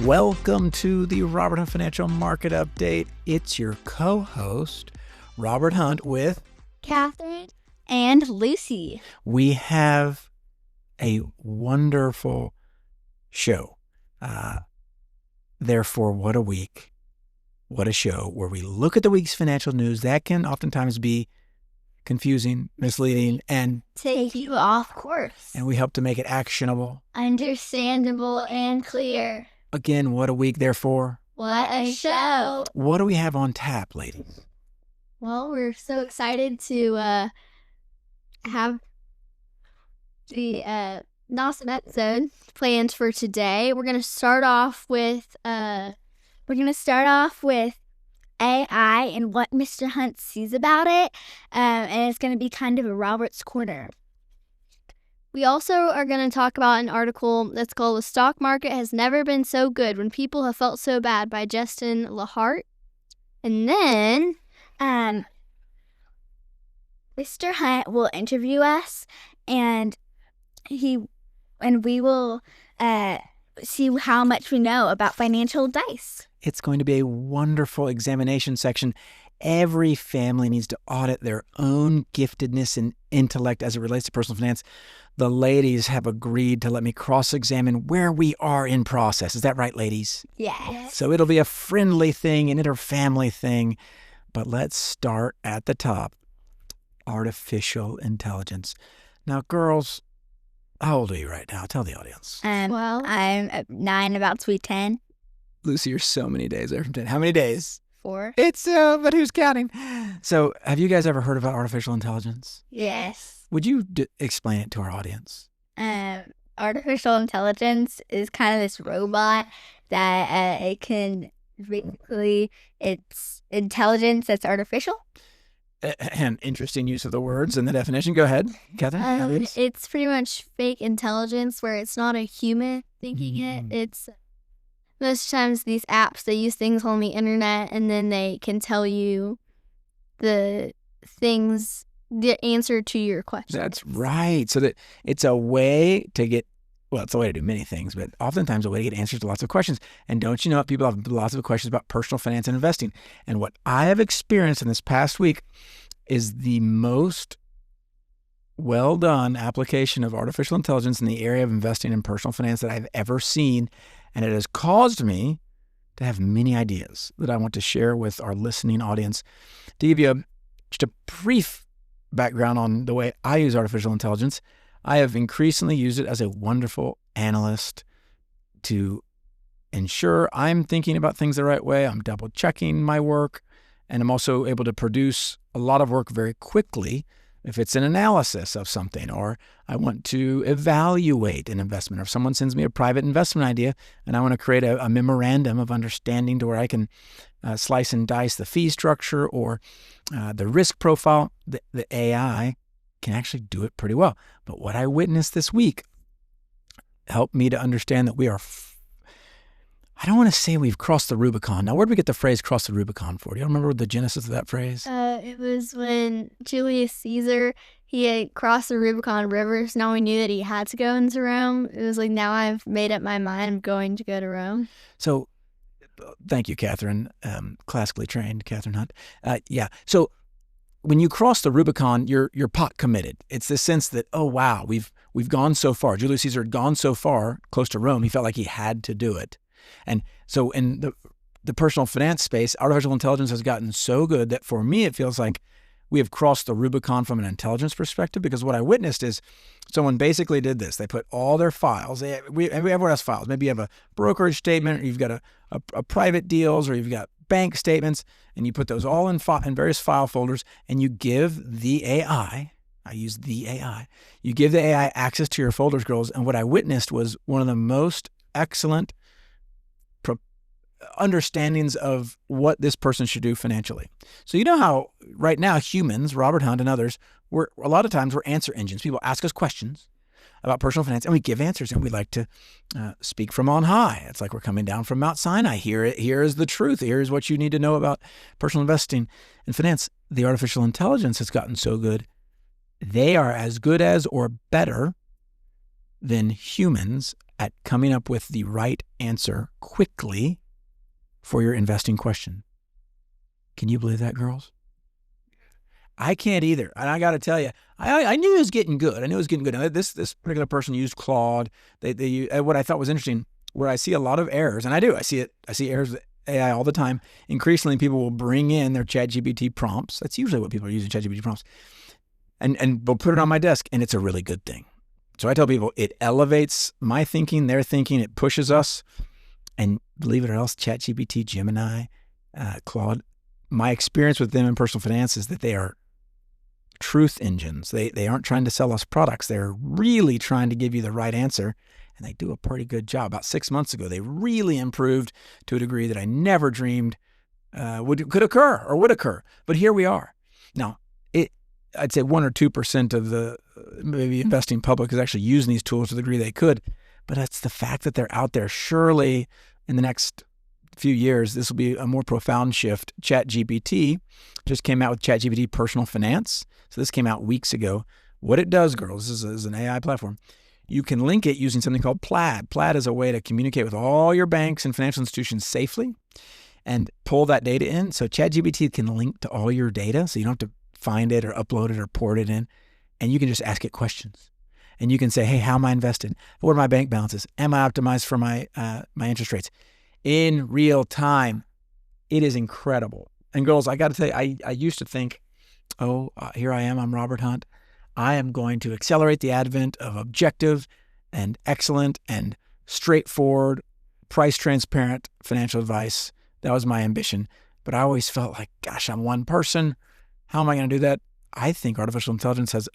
Welcome to the Robert Hunt Financial Market Update. It's your co-host, Robert Hunt, with Catherine and Lucy. We have a wonderful show. Therefore, what a week, what a show, where we look at the week's financial news. That can oftentimes be confusing, misleading, and take you off course. And we hope to make it actionable, understandable, and clear. Again, what a week, therefore. What a show. What do we have on tap, ladies? Well, we're so excited to have the awesome episode planned for today. We're going to start off with AI and what Mr. Hunt sees about it, and it's going to be kind of a Robert's Corner. We also are going to talk about an article that's called "The Stock Market Has Never Been So Good When People Have Felt So Bad" by Justin Lahart. And then Mr. Hunt will interview us, and we will see how much we know about financial dice. It's going to be a wonderful examination section. Every family needs to audit their own giftedness and intellect as it relates to personal finance. The ladies have agreed to let me cross-examine where we are in process. Is that right, ladies? Yes. So it'll be a friendly thing, an inter-family thing. But let's start at the top. Artificial intelligence. Now, girls, how old are you right now? Tell the audience. Well, I'm 9, about to be 10. Lucy, you're so many days away from 10. How many days? 4. It's, but who's counting? So have you guys ever heard about artificial intelligence? Yes. Would you explain it to our audience? Artificial intelligence is kind of this robot that it can basically, it's intelligence that's artificial. An interesting use of the words and the definition. Go ahead, Catherine. It's pretty much fake intelligence where it's not a human thinking it. It's most times these apps, they use things on the internet and then they can tell you the answer to your question. That's right. So that it's a way to get, well, it's a way to do many things, but oftentimes a way to get answers to lots of questions. And don't you know, people have lots of questions about personal finance and investing. And what I have experienced in this past week is the most well done application of artificial intelligence in the area of investing in personal finance that I've ever seen. And it has caused me to have many ideas that I want to share with our listening audience. To give you just a brief background on the way I use artificial intelligence, I have increasingly used it as a wonderful analyst to ensure I'm thinking about things the right way. I'm double checking my work, and I'm also able to produce a lot of work very quickly if it's an analysis of something, or I want to evaluate an investment, or if someone sends me a private investment idea and I want to create a memorandum of understanding to where I can slice and dice the fee structure or the risk profile, the AI can actually do it pretty well. But what I witnessed this week helped me to understand that we are, I don't want to say we've crossed the Rubicon. Now, where did we get the phrase cross the Rubicon for? Do you remember the genesis of that phrase? It was when Julius Caesar, he had crossed the Rubicon River, so now we knew that he had to go into Rome. It was like, now I've made up my mind, I'm going to go to Rome. So, thank you, Catherine, classically trained Catherine Hunt. Yeah, so when you cross the Rubicon, you're pot committed. It's the sense that, oh, wow, we've gone so far. Julius Caesar had gone so far close to Rome, he felt like he had to do it. And so in the personal finance space, artificial intelligence has gotten so good that for me, it feels like we have crossed the Rubicon from an intelligence perspective, because what I witnessed is someone basically did this. They put all their files. Everyone has files. Maybe you have a brokerage statement, or you've got a private deals, or you've got bank statements, and you put those all in various file folders, and you give the AI, I use the AI, you give the AI access to your folders, girls. And what I witnessed was one of the most excellent understandings of what this person should do financially. So you know how right now humans, Robert Hunt and others, a lot of times we're answer engines. People ask us questions about personal finance and we give answers, and we like to speak from on high. It's like we're coming down from Mount Sinai. Here is the truth. Here's what you need to know about personal investing and finance. The artificial intelligence has gotten so good. They are as good as or better than humans at coming up with the right answer quickly for your investing question. Can you believe that, girls? I can't either. And I got to tell you, I knew it was getting good. I knew it was getting good. Now, this particular person used Claude. What I thought was interesting, where I see a lot of errors, and I do. I see errors with AI all the time. Increasingly, people will bring in their ChatGPT prompts. That's usually what people are using, ChatGPT prompts. And they'll put it on my desk, and it's a really good thing. So I tell people it elevates my thinking, their thinking. It pushes us. And believe it or else, ChatGPT, Gemini, Claude, my experience with them in personal finance is that they are truth engines. They aren't trying to sell us products. They're really trying to give you the right answer. And they do a pretty good job. About 6 months ago, they really improved to a degree that I never dreamed could occur or would occur. But here we are. Now, I'd say 1 or 2% of the maybe investing public is actually using these tools to the degree they could. But it's the fact that they're out there. Surely in the next few years, this will be a more profound shift. ChatGPT just came out with ChatGPT Personal Finance. So this came out weeks ago. What it does, girls, this is an AI platform. You can link it using something called Plaid. Plaid is a way to communicate with all your banks and financial institutions safely and pull that data in. So ChatGPT can link to all your data, so you don't have to find it or upload it or port it in. And you can just ask it questions. And you can say, hey, how am I invested? What are my bank balances? Am I optimized for my interest rates? In real time. It is incredible. And girls, I got to tell you, I used to think, here I am, I'm Robert Hunt. I am going to accelerate the advent of objective and excellent and straightforward, price transparent financial advice. That was my ambition. But I always felt like, gosh, I'm one person. How am I going to do that? I think artificial intelligence has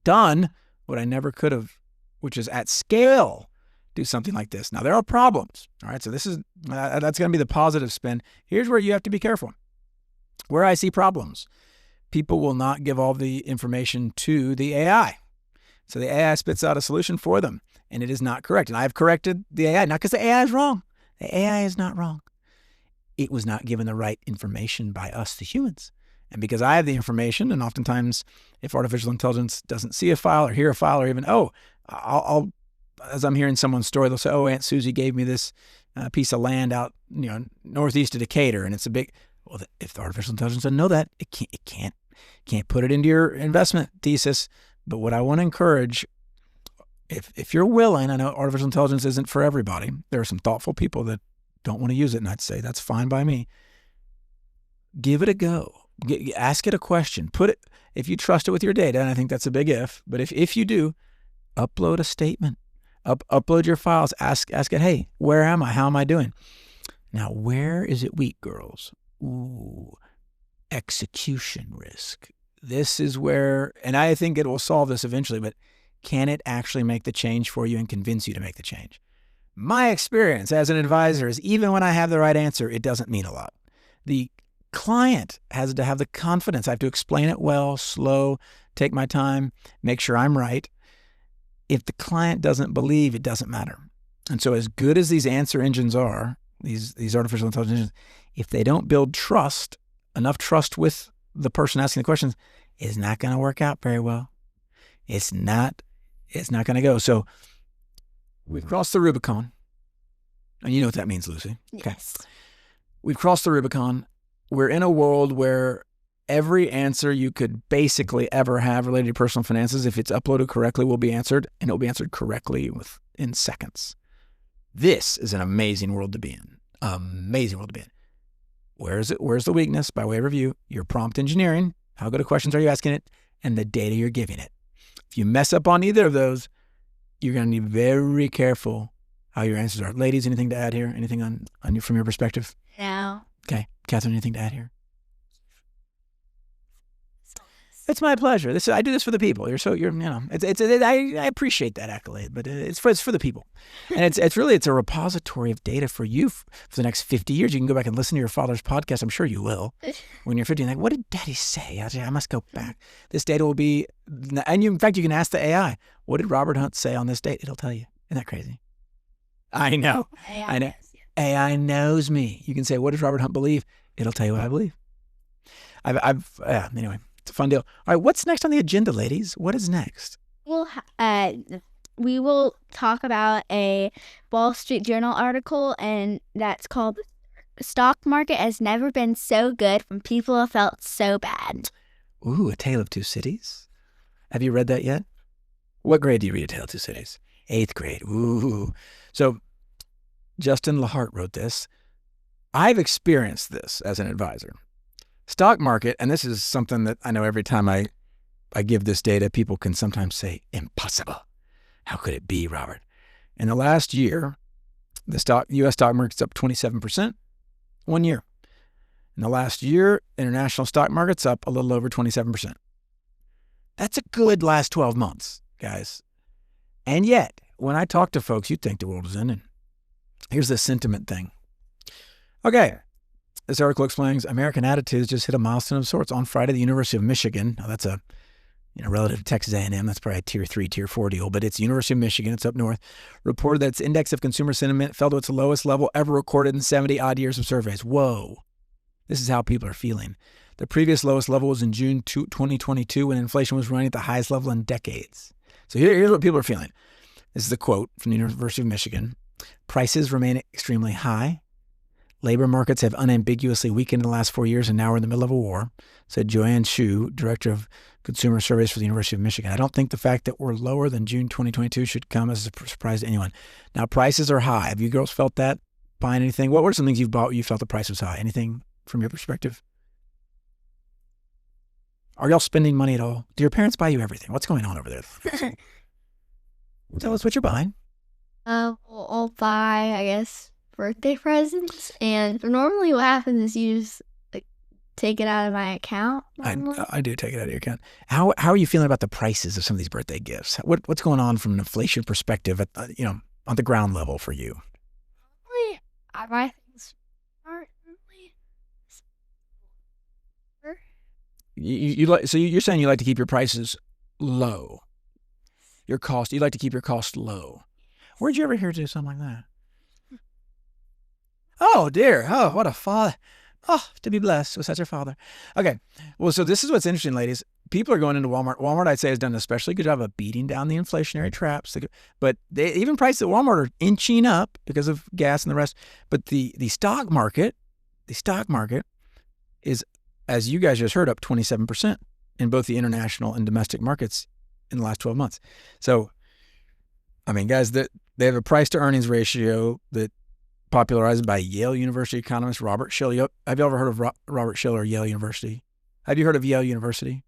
done what I never could have, which is at scale do something like this. Now, there are problems. All right. So this is, that's going to be the positive spin. Here's where you have to be careful. Where I see problems, people will not give all the information to the AI. So the AI spits out a solution for them, and it is not correct. And I've corrected the AI, not because the AI is wrong. The AI is not wrong. It was not given the right information by us, the humans. And because I have the information, and oftentimes if artificial intelligence doesn't see a file or hear a file or even, I'll as I'm hearing someone's story, they'll say, Aunt Susie gave me this piece of land out, northeast of Decatur, and it's a big, well, if the artificial intelligence doesn't know that, it can't put it into your investment thesis. But what I want to encourage, if you're willing, I know artificial intelligence isn't for everybody. There are some thoughtful people that don't want to use it, and I'd say that's fine by me. Give it a go. Ask it a question. If you trust it with your data, and I think that's a big if, but if you do, upload a statement. Upload your files. Ask it, hey, where am I? How am I doing? Now, where is it weak, girls? Ooh, execution risk. This is where, and I think it will solve this eventually, but can it actually make the change for you and convince you to make the change? My experience as an advisor is even when I have the right answer, it doesn't mean a lot. The client has to have the confidence. I have to explain it well, slow, take my time, make sure I'm right. If the client doesn't believe, it doesn't matter. And so as good as these answer engines are, these artificial intelligence engines, if they don't build trust, enough trust with the person asking the questions, it's not going to work out very well. It's not going to go. So we've crossed the Rubicon. And you know what that means, Lucy. Yes. Okay. We've crossed the Rubicon. We're in a world where every answer you could basically ever have related to personal finances, if it's uploaded correctly, will be answered, and it'll be answered correctly within seconds. This is an amazing world to be in. Amazing world to be in. Where is it? Where's the weakness? By way of review, your prompt engineering. How good of questions are you asking it? And the data you're giving it. If you mess up on either of those, you're going to be very careful how your answers are. Ladies, anything to add here? Anything on you from your perspective? No. Okay. Catherine, anything to add here? It's my pleasure. I do this for the people. I appreciate that accolade, but it's for the people, and it's a repository of data for you for the next 50 years. You can go back and listen to your father's podcast. I'm sure you will. When you're 50, and like, what did Daddy say? I must go back. This data will be, and in fact, you can ask the AI, what did Robert Hunt say on this date? It'll tell you. Isn't that crazy? I know. I know. AI knows me. You can say, what does Robert Hunt believe? It'll tell you what I believe. Anyway. It's a fun deal. All right, what's next on the agenda, ladies? What is next? Well, we will talk about a Wall Street Journal article, and that's called "The Stock Market Has Never Been So Good When People Have Felt So Bad." Ooh, A Tale of Two Cities. Have you read that yet? What grade do you read A Tale of Two Cities? 8th grade. Ooh. So Justin Lahart wrote this. I've experienced this as an advisor. Stock market, and this is something that I know every time I give this data, people can sometimes say, impossible. How could it be, Robert? In the last year, the U.S. stock market's up 27%, 1 year. In the last year, international stock market's up a little over 27%. That's a good last 12 months, guys. And yet, when I talk to folks, you'd think the world is ending. Here's the sentiment thing. Okay, this article explains American Attitudes just hit a milestone of sorts. On Friday, the University of Michigan, now that's a relative to Texas A&M, that's probably a tier 3, tier 4 deal, but it's University of Michigan, it's up north, reported that its index of consumer sentiment fell to its lowest level ever recorded in 70-odd years of surveys. Whoa. This is how people are feeling. The previous lowest level was in June 2022 when inflation was running at the highest level in decades. So here's what people are feeling. This is a quote from the University of Michigan. Prices remain extremely high. Labor markets have unambiguously weakened in the last 4 years, and now we're in the middle of a war, said Joanne Shu, director of consumer surveys for the University of Michigan. I don't think the fact that we're lower than June 2022 should come as a surprise to anyone. Now, prices are high. Have you girls felt that? Buying anything? What were some things you've bought you felt the price was high? Anything from your perspective? Are y'all spending money at all? Do your parents buy you everything? What's going on over there? Tell us what you're buying. I'll buy, I guess, birthday presents, and normally what happens is you just take it out of my account. I do take it out of your account. How are you feeling about the prices of some of these birthday gifts? What's going on from an inflation perspective at on the ground level for you? Normally, I buy things So you're saying you like to keep your prices low. You like to keep your costs low. Where'd you ever hear do something like that? Oh dear. Oh, what a father. Oh, to be blessed with such a father. Okay. Well, so this is what's interesting, ladies. People are going into Walmart. Walmart, I'd say, has done an especially good job of beating down the inflationary traps. But even prices at Walmart are inching up because of gas and the rest. But the stock market is, as you guys just heard, up 27% in both the international and domestic markets in the last 12 months. So, I mean, guys, they have a price to earnings ratio that popularized by Yale University economist Robert Shiller. Have you ever heard of Robert Shiller or Yale University? Have you heard of Yale University?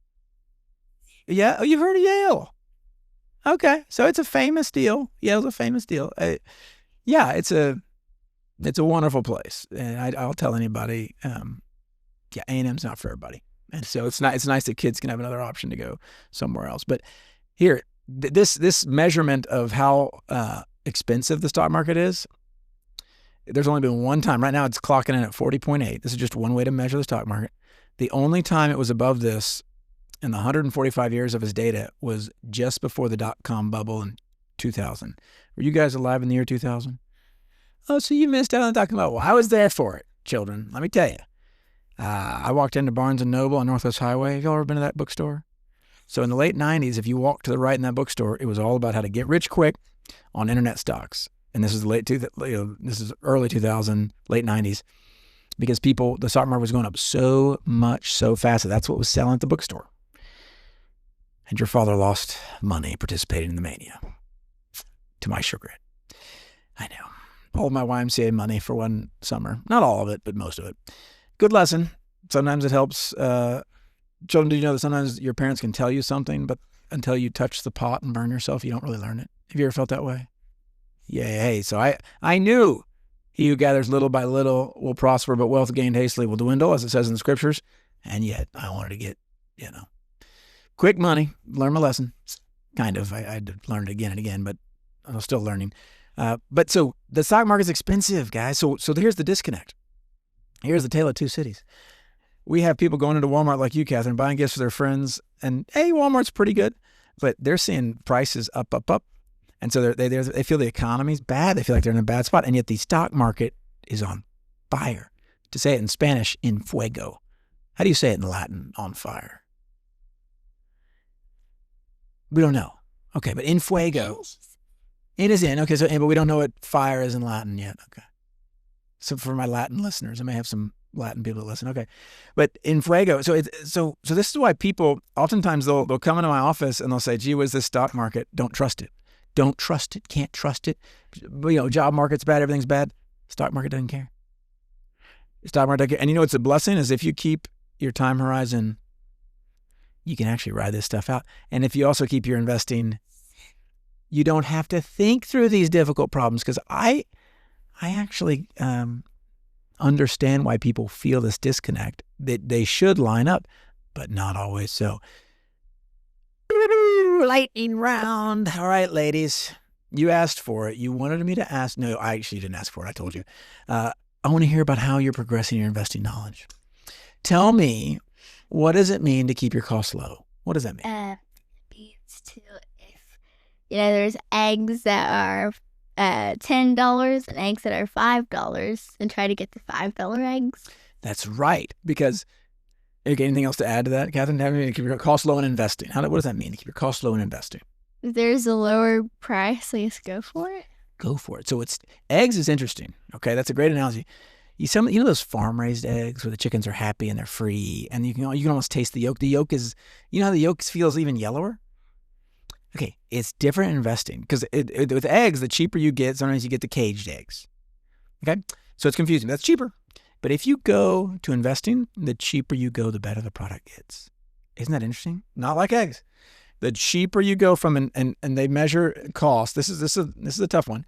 Yeah? Oh, you've heard of Yale. Okay. So it's a famous deal. Yale's a famous deal. Yeah, it's a wonderful place. And I'll tell anybody, A&M's not for everybody. And so it's nice that kids can have another option to go somewhere else. But here, this measurement of how expensive the stock market is, there's only been one time. Right now it's clocking in at 40.8. This is just one way to measure the stock market. The only time it was above this in the 145 years of his data was just before the dot-com bubble in 2000. Were you guys alive in the year 2000? Oh, so you missed out on the dot-com bubble. Well, I was there for it, children. Let me tell you. I walked into Barnes & Noble on Northwest Highway. Have y'all ever been to that bookstore? So in the late 90s, if you walked to the right in that bookstore, it was all about how to get rich quick on internet stocks. And this is this is early 2000, late 90s, because the stock market was going up so much, so fast that that's what was selling at the bookstore. And your father lost money participating in the mania, to my chagrin. I know. All of my YMCA money for one summer. Not all of it, but most of it. Good lesson. Sometimes it helps. Children, do you know that sometimes your parents can tell you something, but until you touch the pot and burn yourself, you don't really learn it? Have you ever felt that way? Yeah, hey, so I knew he who gathers little by little will prosper, but wealth gained hastily will dwindle, as it says in the scriptures. And yet I wanted to get, quick money, learn my lesson. Kind of. I had to learn it again and again, but I'm still learning. But so the stock market's expensive, guys. So here's the disconnect. Here's the tale of two cities. We have people going into Walmart like you, Catherine, buying gifts for their friends. And, hey, Walmart's pretty good. But they're seeing prices up. And so they feel the economy's bad. They feel like they're in a bad spot. And yet the stock market is on fire. To say it in Spanish, en fuego. How do you say it in Latin, on fire? We don't know. Okay, but en fuego. It is in. Okay, so but we don't know what fire is in Latin yet. Okay. So for my Latin listeners, I may have some Latin people that listen. Okay. But in fuego, so this is why people oftentimes they'll come into my office and they'll say, gee whiz, this stock market, don't trust it. Don't trust it, can't trust it. Job market's bad, everything's bad. Stock market doesn't care. Stock market doesn't care. And what's a blessing is if you keep your time horizon, you can actually ride this stuff out. And if you also keep your investing, you don't have to think through these difficult problems, because I actually understand why people feel this disconnect, that they should line up, but not always so. Lightning round. All right, ladies, you asked for it. You wanted me to ask. No, I actually didn't ask for it. I told you. I want to hear about how you're progressing your investing knowledge. Tell me, what does it mean to keep your costs low? What does that mean? It means to, if there's eggs that are $10 and eggs that are $5, and try to get the $5 eggs. That's right. Because, okay, anything else to add to that, Catherine? Having to keep your costs low in investing. What does that mean to keep your costs low in investing? If there's a lower price, I guess go for it. Go for it. So eggs is interesting. Okay, that's a great analogy. You know those farm-raised eggs where the chickens are happy and they're free, and you can almost taste the yolk. The yolk is, how the yolk feels even yellower? Okay, it's different in investing, because with eggs, the cheaper you get, sometimes you get the caged eggs. Okay, so it's confusing. That's cheaper. But if you go to investing, the cheaper you go, the better the product gets. Isn't that interesting? Not like eggs. The cheaper you go from, and they measure cost. This is a tough one.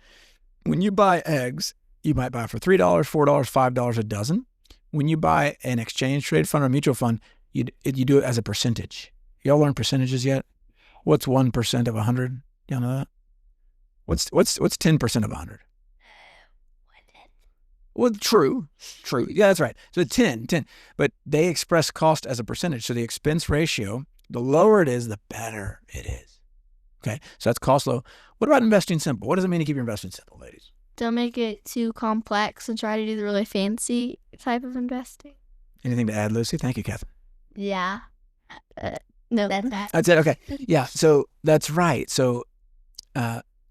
When you buy eggs, you might buy for $3, $4, $5 a dozen. When you buy an exchange trade fund or mutual fund, you do it as a percentage. Y'all learn percentages yet? What's 1% of 100? Y'all know that? What's 10% of 100? 1/10. Well, true. Yeah, that's right. So 10. But they express cost as a percentage. So the expense ratio, the lower it is, the better it is. Okay, so that's cost low. What about investing simple? What does it mean to keep your investing simple, ladies? Don't make it too complex and try to do the really fancy type of investing. Anything to add, Lucy? Thank you, Catherine. Yeah. No, that's it. Okay. Yeah. So that's right. So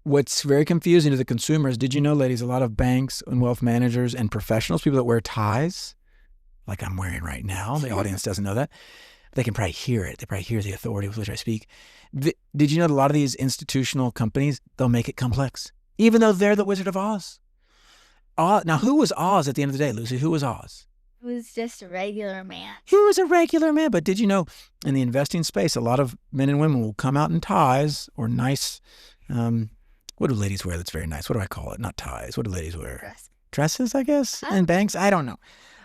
what's very confusing to the consumers, did you know, ladies, a lot of banks and wealth managers and professionals, people that wear ties, like I'm wearing right now, the audience doesn't know that. They can probably hear it. They probably hear the authority with which I speak. Did you know that a lot of these institutional companies, they'll make it complex, even though they're the Wizard of Oz? Now, who was Oz at the end of the day, Lucy? Who was Oz? He was just a regular man. He was a regular man. But did you know, in the investing space, a lot of men and women will come out in ties or nice, what do ladies wear that's very nice? What do I call it? Not ties. What do ladies wear? Dresses, I guess, and banks. I don't know.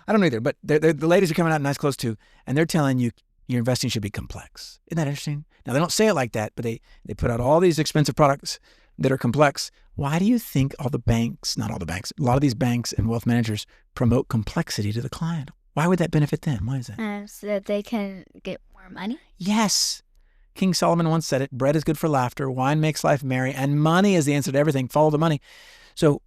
I don't know either. But the ladies are coming out in nice clothes too, and they're telling you your investing should be complex. Isn't that interesting? Now, they don't say it like that, but they put out all these expensive products that are complex. Why do you think not all the banks, a lot of these banks and wealth managers promote complexity to the client? Why would that benefit them? Why is that? So that they can get more money? Yes. King Solomon once said it, bread is good for laughter, wine makes life merry, and money is the answer to everything. Follow the money. So,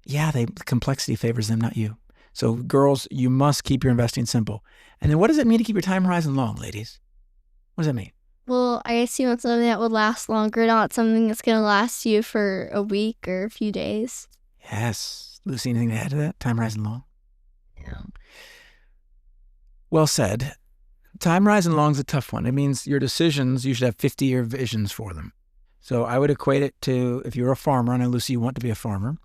yeah, complexity favors them, not you. So, girls, you must keep your investing simple. And then what does it mean to keep your time horizon long, ladies? What does that mean? Well, I guess you want something that would last longer, not something that's going to last you for a week or a few days. Yes. Lucy, anything to add to that? Time horizon long? Yeah. Well said. Time horizon long is a tough one. It means your decisions, you should have 50-year visions for them. So I would equate it to, if you're a farmer, I know, Lucy, you want to be a farmer.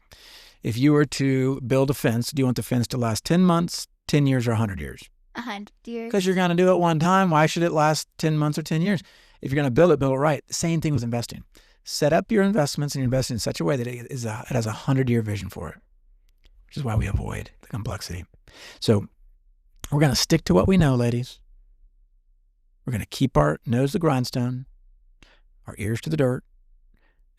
If you were to build a fence, do you want the fence to last 10 months, 10 years, or 100 years? 100 years. Because you're going to do it one time. Why should it last 10 months or 10 years? If you're going to build it right. The same thing with investing. Set up your investments and invest in such a way that it has a 100-year vision for it, which is why we avoid the complexity. So we're going to stick to what we know, ladies. We're going to keep our nose to the grindstone, our ears to the dirt,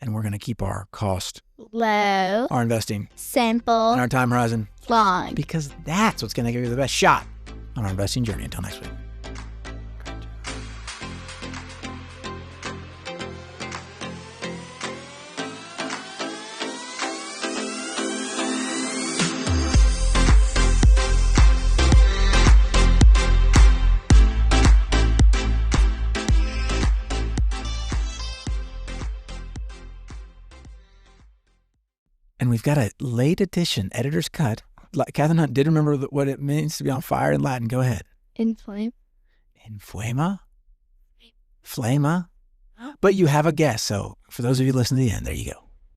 and we're going to keep our cost low, our investing simple, and our time horizon long. Because that's what's going to give you the best shot on our investing journey. Until next week. And we've got a late edition, editor's cut. Catherine Hunt did remember what it means to be on fire in Latin. Go ahead. Inflame. Inflama? Flama? But you have a guess. So for those of you listening to the end, there you go.